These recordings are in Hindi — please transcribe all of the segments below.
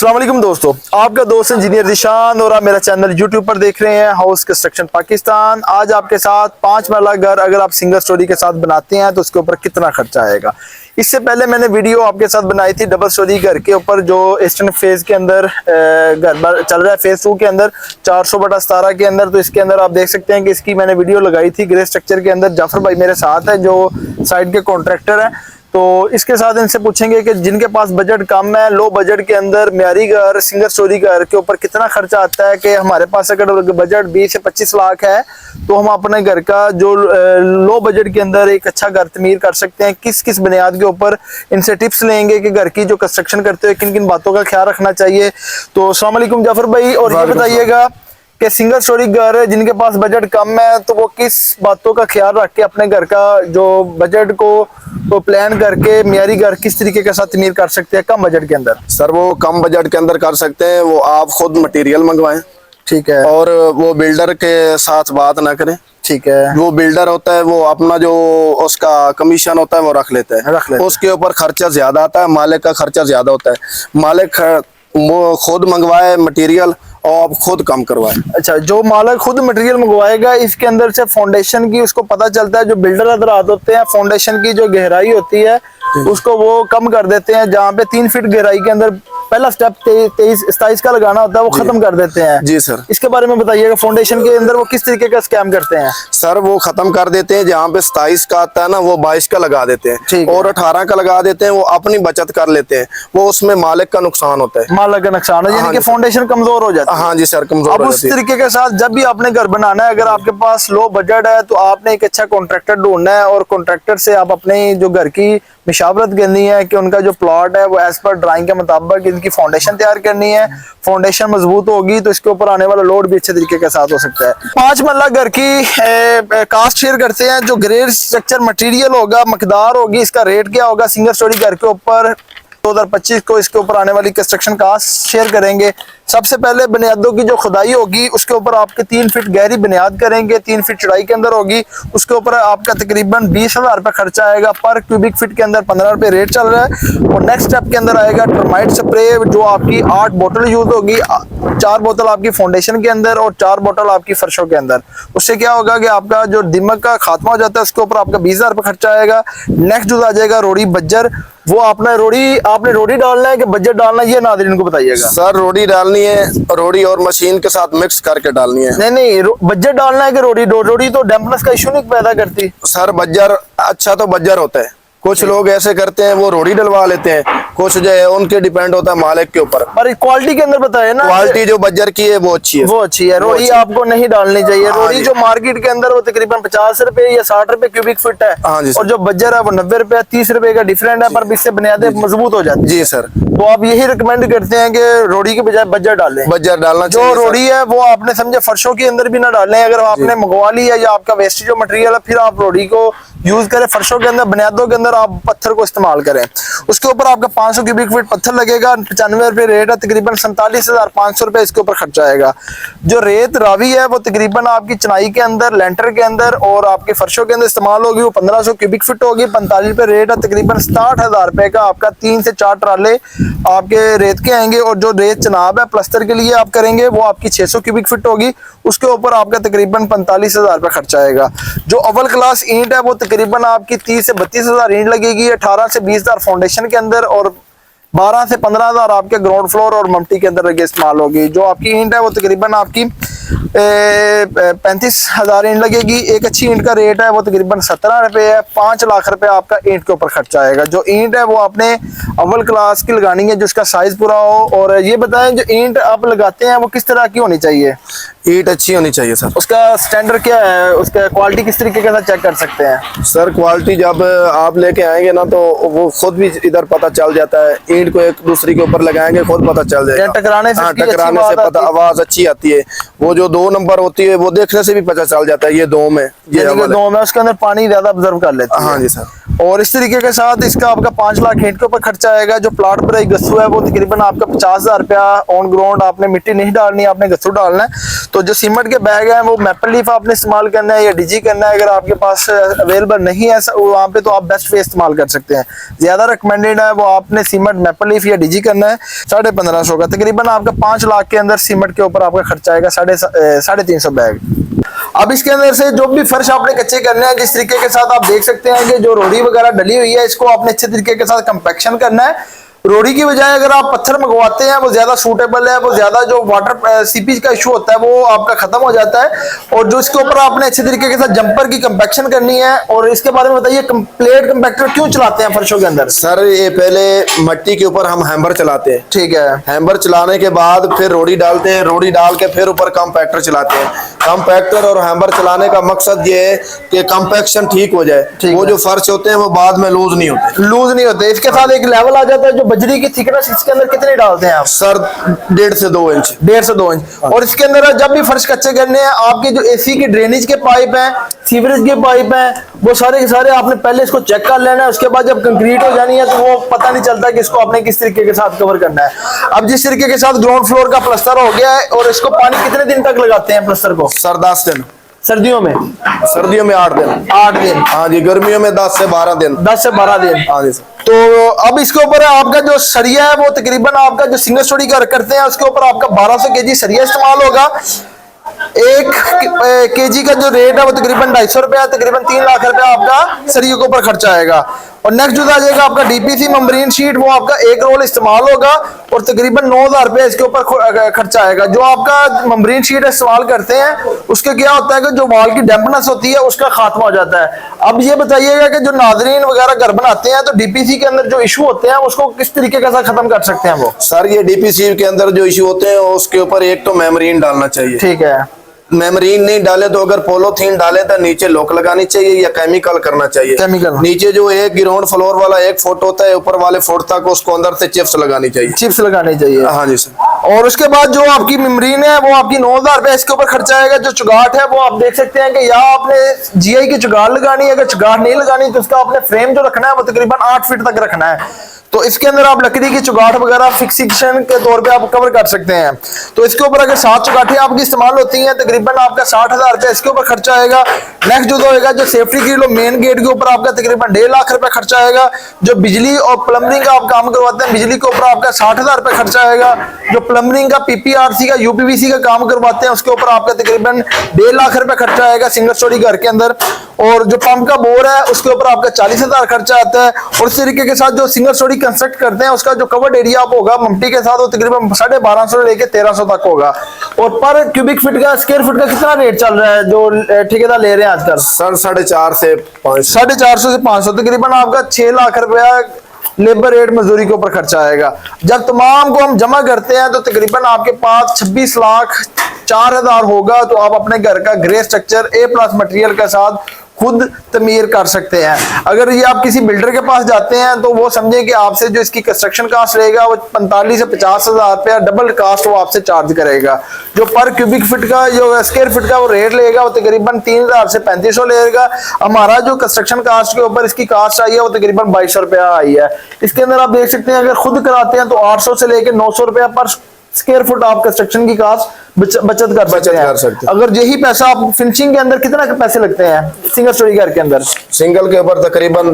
अस्सलाम वालेकुम दोस्तों, आपका दोस्त इंजीनियर जिशान और आप मेरा चैनल यूट्यूब पर देख रहे हैं हाउस कंस्ट्रक्शन पाकिस्तान। आज आपके साथ 5 महला घर अगर आप सिंगल स्टोरी के साथ बनाते हैं तो उसके ऊपर कितना खर्चा आएगा। इससे पहले मैंने वीडियो आपके साथ बनाई थी डबल स्टोरी घर के ऊपर जो ईस्टर्न फेज के अंदर घर चल रहा है, फेज 2 के अंदर 400/17 के अंदर। तो इसके अंदर आप देख सकते हैं कि इसकी मैंने वीडियो लगाई थी ग्रे स्ट्रक्चर के अंदर। जाफर भाई मेरे साथ है जो साइड के कॉन्ट्रैक्टर है। तो इसके साथ इनसे पूछेंगे कि जिनके पास बजट कम है, लो बजट के अंदर म्यारी घर सिंगल स्टोरी घर के ऊपर कितना खर्चा आता है। कि हमारे पास अगर बजट 20 से 25 लाख है तो हम अपने घर का जो लो बजट के अंदर एक अच्छा घर तमीर कर सकते हैं। किस किस बुनियाद के ऊपर इनसे टिप्स लेंगे कि घर की जो कंस्ट्रक्शन करते हुए किन किन बातों का ख्याल रखना चाहिए। तो अस्सलाम वालेकुम जाफर भाई, और ये बताइएगा कि सिंगल स्टोरी घर है जिनके पास बजट कम है तो वो किस बातों का ख्याल रख के अपने घर का जो बजट को प्लान करके म्यारी घर किस तरीके के साथ तमीर कर सकते हैं कम बजट के अंदर। सर वो कम बजट के अंदर कर सकते हैं, वो आप खुद मटेरियल मंगवाएं, ठीक है, और वो बिल्डर के साथ बात ना करें, ठीक है। वो बिल्डर होता है वो अपना जो उसका कमीशन होता है वो रख लेता है, उसके ऊपर खर्चा ज्यादा आता है, मालिक का खर्चा ज्यादा होता है। मालिक वो खुद मंगवाए मटेरियल और आप खुद कम करवाए। अच्छा, जो मालिक खुद मटेरियल मंगवाएगा इसके अंदर से फाउंडेशन की उसको पता चलता है। जो बिल्डर हजरात होते हैं फाउंडेशन की जो गहराई होती है उसको वो कम कर देते हैं। जहाँ पे 3 फीट गहराई के अंदर पहला स्टेप 23-27 का लगाना होता है वो खत्म कर देते हैं। जी सर, इसके बारे में बताइएगा फाउंडेशन के अंदर वो किस तरीके का स्कैम करते हैं। सर वो खत्म कर देते हैं, जहाँ पे 27 का आता है ना वो 22 का लगा देते हैं और 18 का लगा देते हैं। वो अपनी बचत कर लेते हैं, वो उसमें मालिक का नुकसान होता है। मालिक का नुकसान है, यानी कि फाउंडेशन कमजोर हो जाता है। हाँ जी सर, कमजोर अब उस तरीके के साथ जब भी आपने घर बनाना है, अगर आपके पास लो बजट है तो आपने एक अच्छा कॉन्ट्रैक्टर ढूंढना है और कॉन्ट्रैक्टर से आप अपने जो घर की मशावरत करनी है कि उनका जो प्लॉट है वो एज पर ड्राइंग के मुताबिक इनकी फाउंडेशन तैयार करनी है। फाउंडेशन मजबूत होगी तो इसके ऊपर आने वाला लोड भी अच्छे तरीके के साथ हो सकता है। 5 मरला घर की कास्ट शेयर करते हैं। जो ग्रेड स्ट्रक्चर मटेरियल होगा, मकदार होगी, इसका रेट क्या होगा सिंगल स्टोरी घर के ऊपर 2025 को इसके ऊपर आने वाली कंस्ट्रक्शन कास्ट शेयर करेंगे। सबसे पहले बुनियादों की जो खुदाई होगी उसके ऊपर आपके 3 फीट गहरी बुनियाद करेंगे, 3 फीट चौड़ाई के अंदर होगी। उसके ऊपर आपका तकरीबन 20,000 रुपये खर्चा आएगा। पर क्यूबिक फीट के अंदर 15 रुपये रेट चल रहा है। और नेक्स्ट स्टेप के अंदर आएगा टर्माइट स्प्रे, जो आपकी 8 बोतल यूज होगी। 4 बोतल आपकी फाउंडेशन के अंदर और 4 बोतल आपकी फर्शों के अंदर। उससे क्या होगा कि आपका जो दिमाग का खात्मा हो जाता है उसके ऊपर आपका 20,000 रुपये खर्चा आएगा। नेक्स्ट जो आ जाएगा रोड़ी बज्जर, वो आपने रोड़ी डालना है कि बजट डालना है, ये नाज़रीन को बताइएगा। सर रोड़ी डालनी है, रोड़ी और मशीन के साथ मिक्स करके डालनी है। नहीं, बजट डालना है कि रोड़ी तो डैम्पनेस का इशू नहीं पैदा करती। सर बज्जर अच्छा तो बज्जर होता है, कुछ लोग ऐसे करते हैं वो रोड़ी डलवा लेते हैं, कुछ जो है उनके डिपेंड होता है मालिक के ऊपर। पर क्वालिटी के अंदर बताए ना, क्वालिटी जो बज्जर की है वो अच्छी है, वो अच्छी है। रोड़ी आपको नहीं डालनी चाहिए। रोड़ी जो मार्केट के अंदर वो तकरीबन 50 रुपए या 60 रुपए क्यूबिक फीट है, और जो बज्जर है वो 90 रुपए 30 रुपए का डिफरेंट है, पर इससे बुनियादें मजबूत हो जाती है। जी सर, तो आप यही रिकमेंड करते हैं कि रोड़ी के बजाय बज्जर डालें। बज्जर डालना जो रोड़ी है वो आपने समझे फर्शों के अंदर भी ना डालें। अगर आपने मंगवा ली है या आपका वेस्ट जो मटेरियल है फिर आप रोड़ी को यूज करें। फर्शों के अंदर बुनियादों के अंदर आप पत्थर को इस्तेमाल करें। उसके ऊपर आपका 500 क्यूबिक फीट पत्थर लगेगा। 95 रुपए रेट है, तकरीबन 47,500 रुपए इसके ऊपर खर्चा आएगा। जो रेत रावी है वो तकरीबन आपकी चनाई के अंदर, लेंटर के अंदर और आपके फर्शों के अंदर इस्तेमाल होगी। वो 1500 क्यूबिक फीट होगी। 45 रुपए रेट है, तकरीबन 67,000 रुपए का आपका 3 से 4 ट्राले आपके रेत के आएंगे। और जो रेत चनाब है प्लस्तर के लिए आप करेंगे वो आपकी 600 क्यूबिक फीट होगी। उसके ऊपर आपका तकरीबन 45,000 रुपए खर्चा आएगा। जो अव्वल क्लास ईंट है वो तकरीबन आपकी 30 से 32,000 ईंट लगेगी। 18 से 20,000 फाउंडेशन के अंदर और 12 से 15,000 आपके ग्राउंड फ्लोर और मम्टी के अंदर लगे इस्तेमाल होगी। जो आपकी ईंट है वो तकरीबन आपकी 35,000 ईंट लगेगी। एक अच्छी ईंट का रेट है वो तकरीबन 17 रुपए है। 5 लाख रुपए आपका ईंट के ऊपर खर्चा आएगा। जो ईंट है वो आपने अव्वल क्लास की लगानी है जिसका साइज पूरा हो। और ये बताएं जो ईंट आप लगाते हैं वो किस तरह की होनी चाहिए। ईंट अच्छी होनी चाहिए सर। उसका स्टैंडर्ड क्या है, उसका क्वालिटी किस तरीके के साथ चेक कर सकते हैं। सर क्वालिटी जब आप लेके आएंगे ना तो वो खुद भी इधर पता चल जाता है। ईंट को एक दूसरे के ऊपर लगाएंगे खुद पता चल जाएगा। टकराने से पता आवाज अच्छी आती है। वो जो 2 नंबर होती है वो देखने से भी पता चल जाता है ये 2 में, ये 2 में उसके अंदर पानी ज्यादा ऑब्जर्व कर लेते हैं। हाँ जी सर। और इस तरीके के साथ इसका आपका 5 लाख ईंट के ऊपर खर्चा आएगा। जो प्लाट पर एक गस्सू है वो तकरीबन आपका 50,000 रुपया ऑन ग्राउंड। आपने मिट्टी नहीं डालनी, आपने गस्सू डालना है। तो जो सीमेंट के बैग है वो मैपल लीफ आपने इस्तेमाल करना है या डीजी करना है। अगर आपके पास अवेलेबल नहीं है वहाँ पे तो आप बेस्ट वे इस्तेमाल कर सकते हैं। ज्यादा रिकमेंडेड है वो आपने सीमेंट मैपल लीफ या डीजी करना है। 1550 का तकरीबन आपका 5 लाख के अंदर सीमेंट के ऊपर आपका खर्चा आएगा 350 बैग। अब इसके अंदर से जो भी फर्श आपने कच्चे करने हैं, जिस तरीके के साथ आप देख सकते हैं कि जो रोड़ी वगैरह डली हुई है इसको आपने अच्छे तरीके के साथ कंपैक्शन करना है। रोड़ी की बजाय अगर आप पत्थर मंगवाते हैं वो ज्यादा सूटेबल है, वो ज्यादा जो वाटर सीपीज का इशू होता है वो आपका खत्म हो जाता है। और जो इसके ऊपर आपने अच्छे तरीके के साथ जंपर की कंपैक्शन करनी है। और इसके बारे में बताइए, प्लेट कंपैक्टर क्यों चलाते हैं फर्शों के अंदर? सर ये पहले मट्टी के ऊपर हम हैमर चलाते हैं, ठीक है। हैमर चलाने के बाद फिर रोड़ी डालते हैं, रोड़ी डाल के फिर ऊपर कंपैक्टर चलाते हैं। कंपैक्टर और हैमर चलाने का मकसद ये है कि कंपैक्शन ठीक हो जाए, वो जो फर्श होते हैं वो बाद में लूज नहीं होते। इसके साथ एक लेवल आ जाता है। जो बजरी की थिकनेस इसके अंदर कितनी डालते हैं आप? सर 1.5 से 2 इंच। 1.5 से 2 इंच। और इसके अंदर जब भी फर्श कच्चे करने हैं, आपके जो एसी की ड्रेनेज के पाइप हैं, सीवरेज के पाइप हैं, वो सारे के सारे आपने पहले इसको चेक कर लेना है। उसके बाद जब कंक्रीट हो जानी है तो वो पता नहीं चलता कि इसको आपने किस तरीके के साथ कवर करना है। अब जिस तरीके के साथ ग्राउंड फ्लोर का प्लस्तर हो गया है, और इसको पानी कितने दिन तक लगाते हैं प्लस्तर को? सर 10 दिन। सर्दियों में 8 दिन। 8 दिन। हाँ जी। गर्मियों में 10 से 12 दिन। 10 से 12 दिन। हाँ जी सर। तो अब इसके ऊपर आपका जो सरिया है वो तकरीबन आपका जो सिंगल स्टोरी का करते हैं उसके ऊपर आपका 1200 केजी सरिया इस्तेमाल होगा। 1 केजी का जो रेट है वो तकरीबन 250 रुपया, तकरीबन 3 लाख रुपया आपका सरिया के ऊपर खर्चा आएगा। और नेक्स्ट जो आ जाएगा आपका डीपीसी मेम्ब्रेन शीट, वो आपका 1 रोल इस्तेमाल होगा और तकरीबन 9,000 रुपया इसके ऊपर खर्चा आएगा। जो आपका मेम्ब्रेन शीट इस्तेमाल करते हैं उसके क्या होता है कि जो वॉल की डैम्पनेस होती है उसका खात्मा हो जाता है। अब ये बताइएगा कि जो नाजरीन वगैरह घर बनाते हैं तो डीपीसी के अंदर जो इशू होते हैं उसको किस तरीके के साथ खत्म कर सकते हैं वो? सर ये डीपीसी के अंदर जो इशू होते हैं उसके ऊपर एक तो मेम्ब्रेन डालना चाहिए। ठीक है। मेम्ब्रेन नहीं डाले तो अगर पोलोथीन डाले तो नीचे लॉक लगानी चाहिए या केमिकल करना चाहिए। केमिकल नीचे जो एक ग्राउंड फ्लोर वाला 1 फुट होता है, ऊपर वाले फुट तक उसको अंदर से चिप्स लगानी चाहिए। चिप्स लगानी चाहिए। हाँ जी सर। और उसके बाद जो आपकी मेम्ब्रेन है वो आपकी 9,000 रुपया इसके ऊपर खर्चा आएगा। जो चुगाट है वो आप देख सकते हैं कि या आपने जीआई की चुगाट लगानी है, अगर चुगाट नहीं लगानी तो उसका आपने फ्रेम जो रखना है वो तकरीबन 8 फीट तक रखना है। तो इसके अंदर आप लकड़ी की चुगाट वगैरह फिक्सेशन के तौर पे आप कवर कर सकते हैं। तो इसके ऊपर अगर 7 चुगाटें आपकी इस्तेमाल होती हैं तकरीबन आपका 60,000 रुपया इसके ऊपर खर्चा आएगा। नेक्स्ट जो होगा जो सेफ्टी ग्रिल मेन गेट के ऊपर आपका तकरीबन 1.5 लाख रुपया खर्चा आएगा। जो बिजली और प्लम्बरिंग का आप काम करवाते हैं बिजली के ऊपर आपका 60,000 रुपया खर्चा आएगा। जो प्लम्बरिंग का पीपीआरसी का यूपीवीसी का काम करवाते हैं उसके ऊपर आपका तकरीबन 1.5 लाख रुपया खर्चा आएगा सिंगल स्टोरी घर के अंदर। और जो पंप का बोर है उसके ऊपर आपका 40,000 खर्चा आता है। और इस तरीके के साथ जो सिंगल स्टोरी कंस्ट्रक्ट करते हैं उसका जो कवर्ड एरिया आप होगा मम्टी के साथ वो तकरीबन 1250 से लेके 1300 तक होगा। और पर क्यूबिक फीट का स्क्वायर फुट का कितना रेट चल रहा है जो ठेकेदार ले रहे हैं आजकल? सर 450 से 500। 450 से 500 तकरीबन आपका 6 लाख रुपया लेबर रेट मजदूरी के ऊपर खर्चा आएगा। जब तमाम को हम जमा करते हैं तो तकरीबन आपके पास 26 लाख 4,000 होगा। तो आप अपने घर का ग्रे स्ट्रक्चर A+ मटेरियल के साथ खुद तमीर कर सकते हैं। अगर ये आप किसी बिल्डर के पास जाते हैं तो वो समझें कि आपसे जो इसकी कंस्ट्रक्शन कास्ट रहेगा वो 45 से 50,000 रुपया डबल कास्ट वो आपसे चार्ज करेगा। जो पर क्यूबिक फीट का जो स्क्वायर फीट का वो रेट लेगा वो तकरीबन 3,000 से 3,500 लेगा। हमारा जो कंस्ट्रक्शन कास्ट के ऊपर इसकी कास्ट आई है वो तकरीबन 2,200 रुपया आई है। इसके अंदर आप देख सकते हैं अगर खुद कराते हैं तो 800 से लेकर 900 रुपया पर स्क्वायर फुट आप कंस्ट्रक्शन की कास्ट बचत कर सकते हैं। अगर यही पैसा आप फिनिशिंग के अंदर कितना के पैसे लगते हैं सिंगल स्टोरी घर के अंदर? सिंगल के ऊपर तकरीबन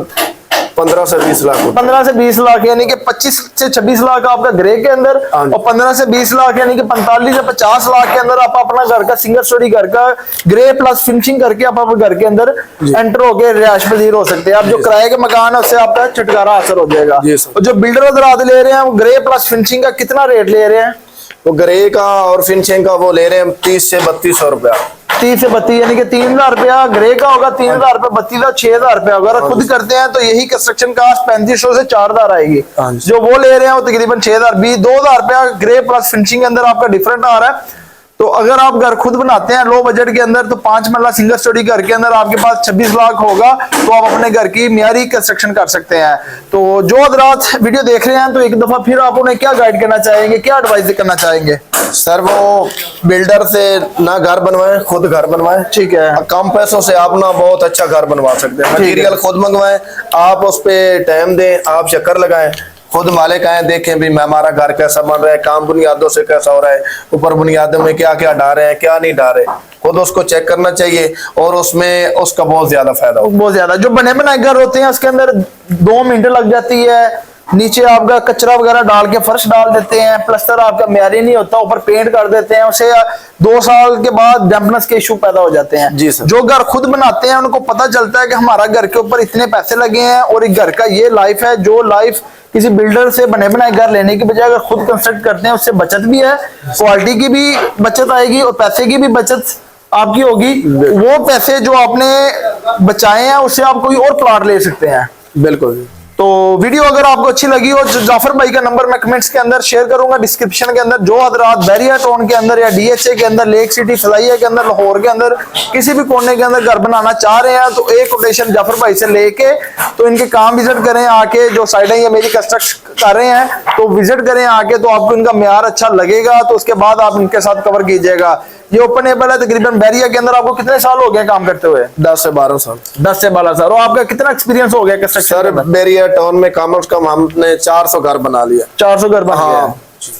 15 से 20 लाख। 15 से 20 लाख यानी कि 25 से 26 लाख आपका ग्रे के अंदर और 15 से 20 लाख यानी कि 45 से 50 लाख के अंदर आप अपना घर का सिंगल स्टोरी घर का ग्रे प्लस फिनिशिंग करके आप अपने घर के अंदर एंटर होके रिहायश पजीर हो सकते हैं। आप जो किराए के मकान है उससे आपका छुटकारा हासिल हो जाएगा। और जो बिल्डर हजरात ले रहे हैं वो ग्रे प्लस फिनिशिंग का कितना रेट ले रहे हैं? वो ग्रे का और फिनिशिंग का वो ले रहे हैं 30 से 3200 रुपया। 30 से 32 यानी कि 3,000 रुपया ग्रे का होगा, 3,000 रुपया 32 का 6,000 रुपया। अगर खुद करते हैं तो यही कंस्ट्रक्शन कास्ट 3,500 से 4,000 आएगी। जो वो ले रहे हैं वो तकरीबन 6,000 2,000 रुपया ग्रे प्लस फिनिशिंग के अंदर आपका डिफरेंट आ रहा है। तो अगर आप घर खुद बनाते हैं लो बजट के अंदर, तो 5 मरला सिंगल स्टोरी घर के अंदर आपके पास 26 लाख होगा, तो आप अपने घर की मियारी कंस्ट्रक्शन कर सकते हैं। तो जो हजरात वीडियो देख रहे हैं, तो एक दफा फिर आप उन्हें क्या गाइड करना चाहेंगे, क्या एडवाइस करना चाहेंगे? सर वो बिल्डर से ना घर बनवाएं, खुद घर बनवाएं। ठीक है। कम पैसों से आप ना बहुत अच्छा घर बनवा सकते हैं। मटेरियल खुद मंगवाएं, आप उस पे टाइम दें, आप चक्कर लगाएं, खुद मालिक आए देखें भी हमारा घर कैसा बन रहा है, काम बुनियादों से कैसा हो रहा है, ऊपर बुनियादों में क्या क्या डाले हैं, क्या नहीं डाले, खुद उसको चेक करना चाहिए और उसमें उसका बहुत ज्यादा फायदा होगा। बहुत ज्यादा। जो बने बनाए घर होते हैं उसके अंदर 2 मिनट लग जाती है, नीचे आपका कचरा वगैरह डाल के फर्श डाल देते हैं, प्लस्तर आपका म्यारी नहीं होता, ऊपर पेंट कर देते हैं, उसे 2 साल के बाद डैम्पनेस के इशू पैदा हो जाते हैं। जी सर। जो घर खुद बनाते हैं उनको पता चलता है कि हमारा घर के ऊपर इतने पैसे लगे हैं और एक घर का ये लाइफ है, जो लाइफ किसी बिल्डर से बने बनाए घर लेने की बजाय अगर खुद कंस्ट्रक्ट करते हैं उससे बचत भी है, क्वालिटी की भी बचत आएगी और पैसे की भी बचत आपकी होगी। वो पैसे जो आपने बचाए हैं उससे आप कोई और प्लॉट ले सकते हैं। बिल्कुल। तो वीडियो अगर आपको अच्छी लगी हो, जाफर भाई का नंबर मैं कमेंट्स के अंदर शेयर करूंगा डिस्क्रिप्शन के अंदर। जो हजरात बैरिया टाउन के अंदर या डीएचए के अंदर, लेक सिटी, फलाइया के अंदर, लाहौर के अंदर किसी भी कोने के अंदर घर बनाना चाह रहे हैं, तो एक कोटेशन जाफर भाई से लेके तो इनके काम विजिट करें आके। जो साइडें ये मेरी कंस्ट्रक्ट कर रहे हैं तो विजिट करें आके, तो आपको इनका म्यार अच्छा लगेगा, तो उसके बाद आप इनके साथ कवर कीजिएगा। ये ओपनेबल है। तकरीबन बैरिया के अंदर आपको कितने साल हो गए काम करते हुए? 10 से 12 साल। 10 से 12 साल। और आपका कितना एक्सपीरियंस हो गया कंस्ट्रक्शन? सर बैरिया टाउन में कम से कम हमने 400 घर बना लिया। 400 घर बना लिया।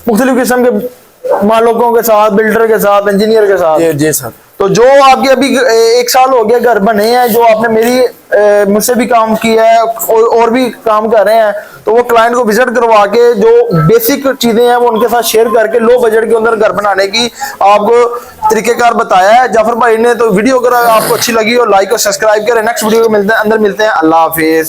मुख्तलिफ किस्म के मालिकों के साथ, बिल्डर के साथ, इंजीनियर के साथ। जी सर। तो जो आपके अभी 1 साल हो गया घर बने हैं, जो आपने मुझसे भी काम किया है और भी काम कर रहे हैं, तो वो क्लाइंट को विजिट करवा के जो बेसिक चीजें हैं वो उनके साथ शेयर करके लो बजट के अंदर घर बनाने की आपको तरीकेकार बताया है जाफर भाई ने। तो वीडियो अगर आपको अच्छी लगी हो लाइक और सब्सक्राइब करें। नेक्स्ट वीडियो को मिलते हैं, अल्लाह हाफिज।